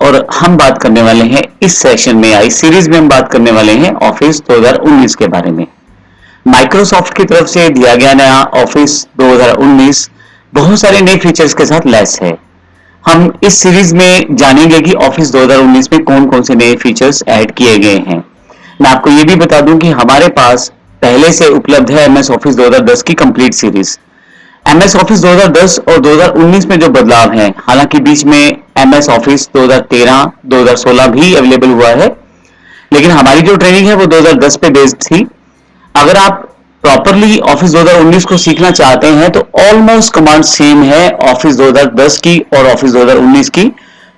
और हम बात करने वाले हैं इस सेशन में या इस सीरीज में हम बात करने वाले हैं ऑफिस 2019 के बारे में। माइक्रोसॉफ्ट की तरफ से दिया गया नया ऑफिस 2019 बहुत सारे नए फीचर्स के साथ लैस है। हम इस सीरीज में जानेंगे कि ऑफिस 2019 में कौन कौन से नए फीचर्स ऐड किए गए हैं। मैं आपको ये भी बता दूं कि हमारे पास पहले से उपलब्ध है MS ऑफिस 2010 की कंप्लीट सीरीज। MS ऑफिस 2010 और 2019 में जो बदलाव हैं, हालांकि बीच में MS ऑफिस 2013, 2016 भी अवेलेबल हुआ है, लेकिन हमारी जो ट्रेनिंग है वो 2010 पे बेस्ड थी। अगर आप प्रॉपरली ऑफिस 2019 को सीखना चाहते हैं तो ऑलमोस्ट कमांड सेम है ऑफिस 2010 की और ऑफिस 2019 की,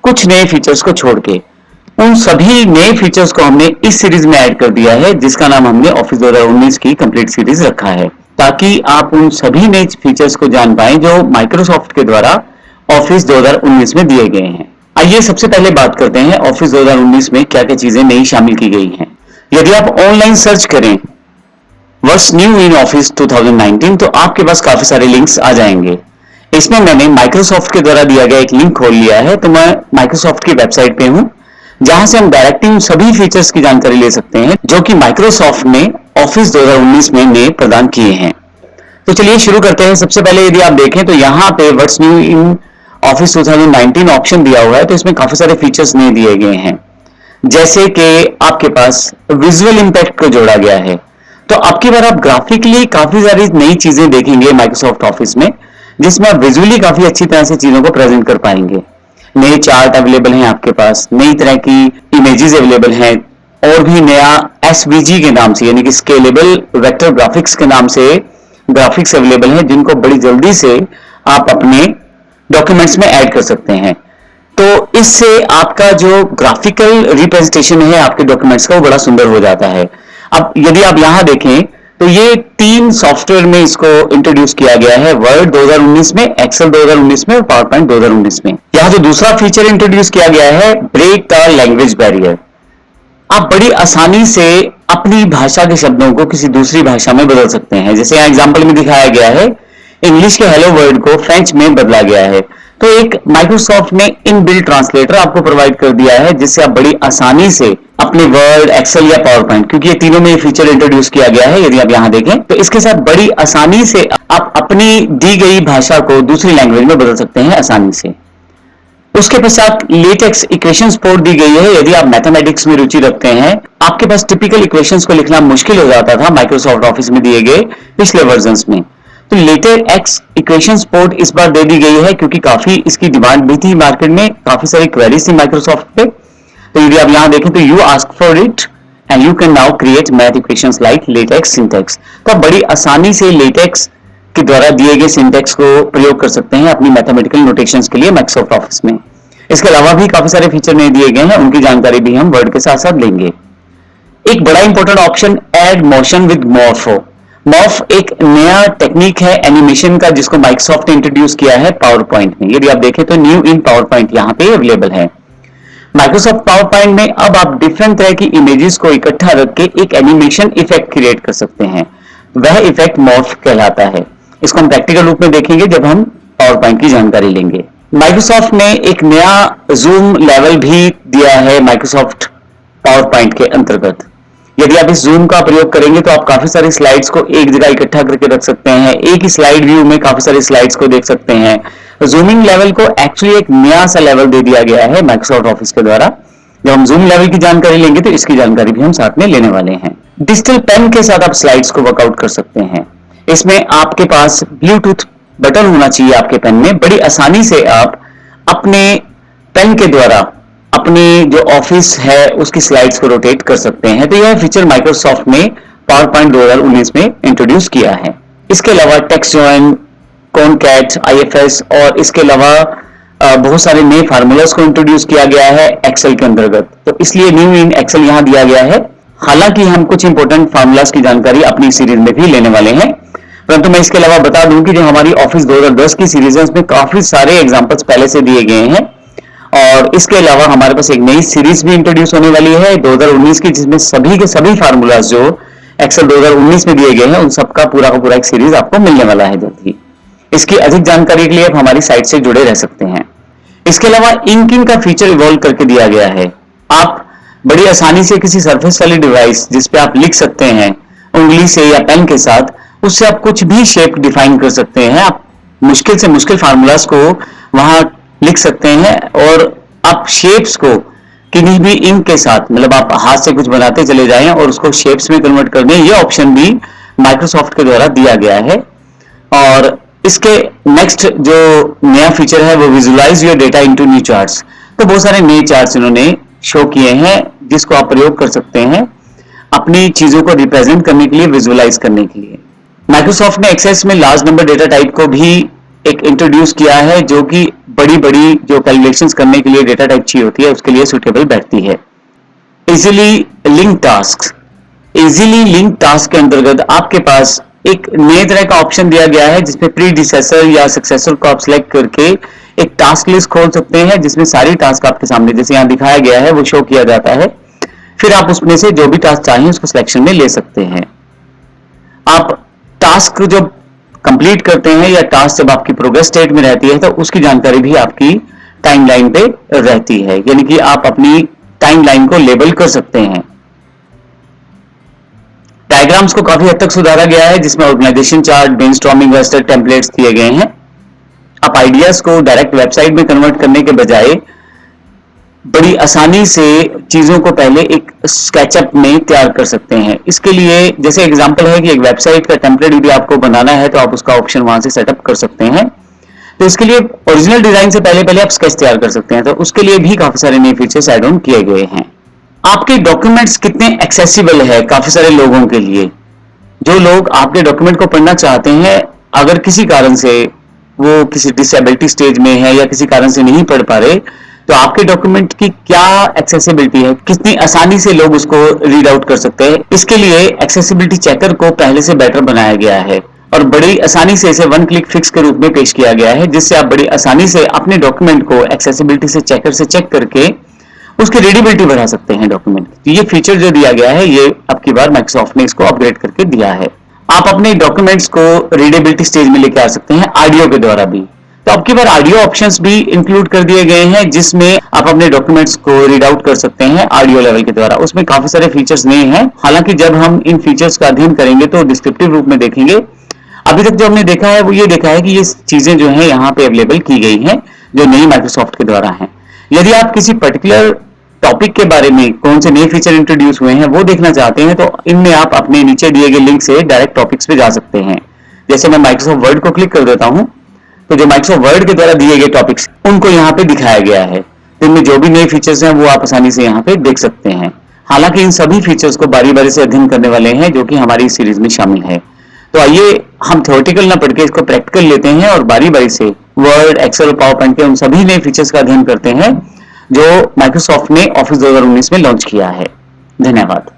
कुछ नए फीचर्स को छोड़ के। उन सभी नए फीचर्स को हमने इस सीरीज में ऐड कर दिया है, जिसका नाम हमने ऑफिस 2019 की कंप्लीट सीरीज रखा है, ताकि आप उन सभी नए फीचर्स को जान पाएं जो माइक्रोसॉफ्ट के द्वारा ऑफिस 2019 में दिए गए हैं। आइए सबसे पहले बात करते हैं ऑफिस 2019 में क्या क्या चीजें नई शामिल की गई हैं। यदि आप ऑनलाइन सर्च करें व्हाट्स न्यू इन ऑफिस 2019 तो आपके पास काफी सारे लिंक्स आ जाएंगे। इसमें मैंने माइक्रोसॉफ्ट के द्वारा दिया गया एक लिंक खोल लिया है, तो मैं माइक्रोसॉफ्ट की वेबसाइट पे हूं, जहां से हम डायरेक्टली उन सभी फीचर्स की जानकारी ले सकते हैं जो कि माइक्रोसॉफ्ट ने ऑफिस 2019 में नए प्रदान किए हैं। तो चलिए शुरू करते हैं। सबसे पहले यदि आप देखें तो यहाँ पे what's new in office 2019 option दिया हुआ है, तो इसमें काफी सारे फीचर्स नए दिए गए हैं, जैसे कि आपके पास विजुअल इंपैक्ट को जोड़ा गया है। तो अब की बार आप ग्राफिकली काफी सारी नई चीजें देखेंगे माइक्रोसॉफ्ट ऑफिस में, जिसमें आप विजुअली काफी अच्छी तरह से चीजों को प्रेजेंट कर पाएंगे। नए चार्ट अवेलेबल हैं आपके पास, नई तरह की इमेजेस अवेलेबल हैं, और भी नया SVG के नाम से यानी कि स्केलेबल वेक्टर ग्राफिक्स के नाम से ग्राफिक्स अवेलेबल हैं, जिनको बड़ी जल्दी से आप अपने डॉक्यूमेंट्स में ऐड कर सकते हैं। तो इससे आपका जो ग्राफिकल रिप्रेजेंटेशन है आपके डॉक्यूमेंट्स का वो बड़ा सुंदर हो जाता है। अब यदि आप यहां देखें तो ये 3 सॉफ्टवेयर में इसको इंट्रोड्यूस किया गया है, वर्ड 2019 में, एक्सेल 2019 में और पावर पॉइंट 2019 में। यहां जो दूसरा फीचर इंट्रोड्यूस किया गया है, ब्रेक द लैंग्वेज बैरियर। आप बड़ी आसानी से अपनी भाषा के शब्दों को किसी दूसरी भाषा में बदल सकते हैं। जैसे यहाँ एग्जाम्पल में दिखाया गया है, इंग्लिश के हेलो वर्ड को फ्रेंच में बदला गया है, तो एक माइक्रोसॉफ्ट ने इनबिल्ट ट्रांसलेटर आपको प्रोवाइड कर दिया है, जिससे आप बड़ी आसानी से अपने वर्ड, एक्सेल या पावर पॉइंट, क्योंकि ये तीनों में फीचर इंट्रोड्यूस किया गया है, यदि आप यहां देखें तो इसके साथ बड़ी आसानी से आप अपनी दी गई भाषा को दूसरी लैंग्वेज में बदल सकते हैं आसानी से। उसके पश्चात लेटेक्स इक्वेशन सपोर्ट दी गई है। यदि आप मैथमेटिक्स में रुचि रखते हैं, आपके पास टिपिकल इक्वेशंस को लिखना मुश्किल हो जाता था माइक्रोसॉफ्ट ऑफिस में दिए गए पिछले वर्जन्स में, तो लेटेक्स इक्वेशन सपोर्ट इस बार दे दी गई है, क्योंकि काफी इसकी डिमांड भी थी मार्केट में, काफी सारी क्वेरीज थी माइक्रोसॉफ्ट पे। तो यदि आप यहां देखें तो you ask for it and you can now create math equations like latex syntax. तो आप बड़ी आसानी से लेटेक्स के द्वारा दिए गए सिंटैक्स को प्रयोग कर सकते हैं अपनी मैथमेटिकल नोटेशंस के लिए माइक्रोसॉफ्ट ऑफिस में। इसके अलावा भी काफी सारे फीचर नहीं दिए गए हैं, उनकी जानकारी भी हम वर्ड के साथ साथ लेंगे। एक बड़ा important option, add motion with morpho. Morph एक नया टेक्निक है एनिमेशन का, जिसको माइक्रोसॉफ्ट ने इंट्रोड्यूस किया है पावर पॉइंट में। यदि आप देखें तो न्यू इन पावर पॉइंट यहाँ पे अवेलेबल है। माइक्रोसॉफ्ट पावर पॉइंट में अब आप डिफरेंट तरह की इमेजेस को इकट्ठा रख के एक एनिमेशन इफेक्ट क्रिएट कर सकते हैं, वह इफेक्ट मॉर्फ कहलाता है। इसको हम प्रैक्टिकल रूप में देखेंगे जब हम पावर पॉइंट की जानकारी लेंगे। माइक्रोसॉफ्ट ने एक नया जूम लेवल भी दिया है माइक्रोसॉफ्ट पावर पॉइंट के अंतर्गत। यदि आप इस जूम का प्रयोग करेंगे तो आप काफी सारी स्लाइड्स को एक जगह इकट्ठा करके रख सकते हैं, एक ही स्लाइड व्यू में काफी सारी स्लाइड्स को देख सकते हैं। जूमिंग लेवल को एक्चुअली एक नया सा लेवल दे दिया गया है माइक्रोसॉफ्ट ऑफिस के द्वारा। जब हम जूम लेवल की जानकारी लेंगे तो इसकी जानकारी भी हम साथ में लेने वाले हैं। डिजिटल पेन के साथ आप स्लाइड्स को वर्कआउट कर सकते हैं। इसमें आपके पास ब्लूटूथ बटन होना चाहिए आपके पेन में, बड़ी आसानी से आप अपने पेन के द्वारा अपनी जो ऑफिस है उसकी स्लाइड्स को रोटेट कर सकते हैं। तो यह फीचर माइक्रोसॉफ्ट ने पावर पॉइंट 2019 में इंट्रोड्यूस किया है। इसके अलावा टेक्स्ट जॉइन, कॉनकैट, IFS और इसके अलावा बहुत सारे नए फार्मूलास को इंट्रोड्यूस किया गया है एक्सेल के अंतर्गत, तो इसलिए न्यू इन एक्सेल यहां दिया गया है। हालांकि हम कुछ इंपॉर्टेंट फार्मूलास की जानकारी अपनी सीरीज में भी लेने वाले हैं, परंतु मैं इसके अलावा बता दूं कि जो हमारी ऑफिस 2010 की सीरीज है उसमें काफी सारे एग्जांपल्स पहले से दिए गए हैं, और इसके अलावा हमारे पास एक नई सीरीज भी इंट्रोड्यूस होने वाली है 2019 की, जिसमें सभी के सभी फार्मूलाज जो एक्सेल 2019 में दिए गए हैं उन सबका पूरा का पूरा एक सीरीज आपको मिलने वाला है जल्द ही। इसकी अधिक जानकारी के लिए आप हमारी साइट से जुड़े रह सकते हैं। इसके अलावा इंकिंग का फीचर इवॉल्व करके दिया गया है। आप बड़ी आसानी से किसी सरफेस वाली डिवाइस जिस पे आप लिख सकते हैं उंगली से या पेन के साथ, उससे आप कुछ भी शेप डिफाइन कर सकते हैं। आप मुश्किल से मुश्किल फार्मूलाज को वहां लिख सकते हैं और आप शेप्स को किन्हीं भी इंक के साथ, मतलब आप हाथ से कुछ बनाते चले जाएं और उसको शेप्स में कन्वर्ट कर दें, ये ऑप्शन भी माइक्रोसॉफ्ट के द्वारा दिया गया है। और इसके नेक्स्ट जो नया फीचर है वो visualise your data into new charts. तो बहुत सारे नए चार्ट्स इन्होंने शो किए हैं जिसको आप प्रयोग कर सकते हैं अपनी चीजों को रिप्रेजेंट करने के लिए, विजुअलाइज करने के लिए। माइक्रोसॉफ्ट ने एक्सेस में लार्ज नंबर डेटा टाइप को भी एक इंट्रोड्यूस किया है, जो कि बड़ी बड़ी जो कैलकुलेशंस करने के लिए डेटा टाइप चाहिए होती है उसके लिए सुटेबल बैठती है। Easily link task, easily link task के अंतर्गत आपके पास एक नए तरह का ऑप्शन दिया गया है जिसमें प्रीडिसेसर या सक्सेसर को आप सिलेक्ट करके एक टास्क लिस्ट खोल सकते हैं जिसमें सारी टास्क आपके सामने जैसे यहां दिखाया गया है वो शो किया जाता है। फिर आप उसमें से जो भी टास्क चाहिए उसको सिलेक्शन में ले सकते हैं। आप टास्क जब कंप्लीट करते हैं या टास्क जब आपकी प्रोग्रेस स्टेट में रहती है तो उसकी जानकारी भी आपकी टाइमलाइन पे रहती है, यानी कि आप अपनी टाइमलाइन को लेबल कर सकते हैं। डायग्राम्स को काफी हद तक सुधारा गया है जिसमें ऑर्गेनाइजेशन चार्ट, ब्रेनस्टॉर्मिंग वेस्टर टेम्पलेट्स दिए गए हैं। आप आइडियाज को डायरेक्ट वेबसाइट में कन्वर्ट करने के बजाय बड़ी आसानी से चीजों को पहले एक स्केचअप में तैयार कर सकते हैं। इसके लिए जैसे एग्जांपल है कि एक वेबसाइट का टेम्पलेट यदि आपको बनाना है तो आप उसका ऑप्शन वहां से सेटअप कर सकते हैं। तो इसके लिए ओरिजिनल डिजाइन से पहले आप स्केच तैयार कर सकते हैं, तो उसके लिए भी काफी सारे नए फीचर्स ऐड ऑन किए गए हैं। आपके डॉक्यूमेंट्स कितने एक्सेसिबल है काफी सारे लोगों के लिए। जो लोग आपके डॉक्यूमेंट को पढ़ना चाहते हैं, अगर किसी कारण से वो किसी डिसेबिलिटी स्टेज में है या किसी कारण से नहीं पढ़ पा रहे, तो आपके डॉक्यूमेंट की क्या एक्सेसिबिलिटी है, कितनी आसानी से लोग उसको रीड आउट कर सकते हैं। इसके लिए एक्सेसिबिलिटी चेकर को पहले से बेटर बनाया गया है और बड़ी आसानी से इसे वन क्लिक फिक्स के रूप में पेश किया गया है, जिससे आप बड़ी आसानी से अपने डॉक्यूमेंट को एक्सेसिबिलिटी से चेकर से चेक करके उसकी रीडेबिलिटी बढ़ा सकते हैं डॉक्यूमेंट। तो ये फीचर जो दिया गया है ये अब की बार माइक्रोसॉफ्ट ने इसको अपग्रेड करके दिया है। आप अपने डॉक्यूमेंट्स को रीडेबिलिटी स्टेज में लेके आ सकते हैं ऑडियो के द्वारा भी। तो अब की बार ऑडियो ऑप्शंस भी इंक्लूड कर दिए गए हैं जिसमें आप अपने डॉक्यूमेंट्स को रीड आउट कर सकते हैं ऑडियो लेवल के द्वारा। उसमें काफी सारे फीचर्स नए हैं, हालांकि जब हम इन फीचर्स का अध्ययन करेंगे तो डिस्क्रिप्टिव रूप में देखेंगे। अभी तक जो हमने देखा है वो ये देखा है कि ये चीजें जो है यहाँ पे अवेलेबल की गई हैं जो नई माइक्रोसॉफ्ट के द्वारा है। यदि आप किसी पर्टिकुलर टॉपिक के बारे में कौन से नए फीचर इंट्रोड्यूस हुए हैं वो देखना चाहते हैं तो इनमें आप अपने नीचे दिए गए लिंक से डायरेक्ट टॉपिक्स पे जा सकते हैं। जैसे मैं माइक्रोसॉफ्ट वर्ड को क्लिक कर देता हूं तो जो माइक्रोसॉफ्ट वर्ड के द्वारा दिए गए टॉपिक्स उनको यहाँ पे दिखाया गया है, तो इनमें जो भी नए फीचर्स हैं वो आप आसानी से यहाँ पे देख सकते हैं। हालांकि इन सभी फीचर्स को बारी बारी से अध्ययन करने वाले हैं जो कि हमारी सीरीज में शामिल है। तो आइए हम थ्योरेटिकल ना पढ़ के इसको प्रैक्टिकल लेते हैं और बारी बारी से वर्ड, एक्सेल, पावर पॉइंट के उन सभी नए फीचर्स का अध्ययन करते हैं जो माइक्रोसॉफ्ट ने ऑफिस 2019 में लॉन्च किया है। धन्यवाद।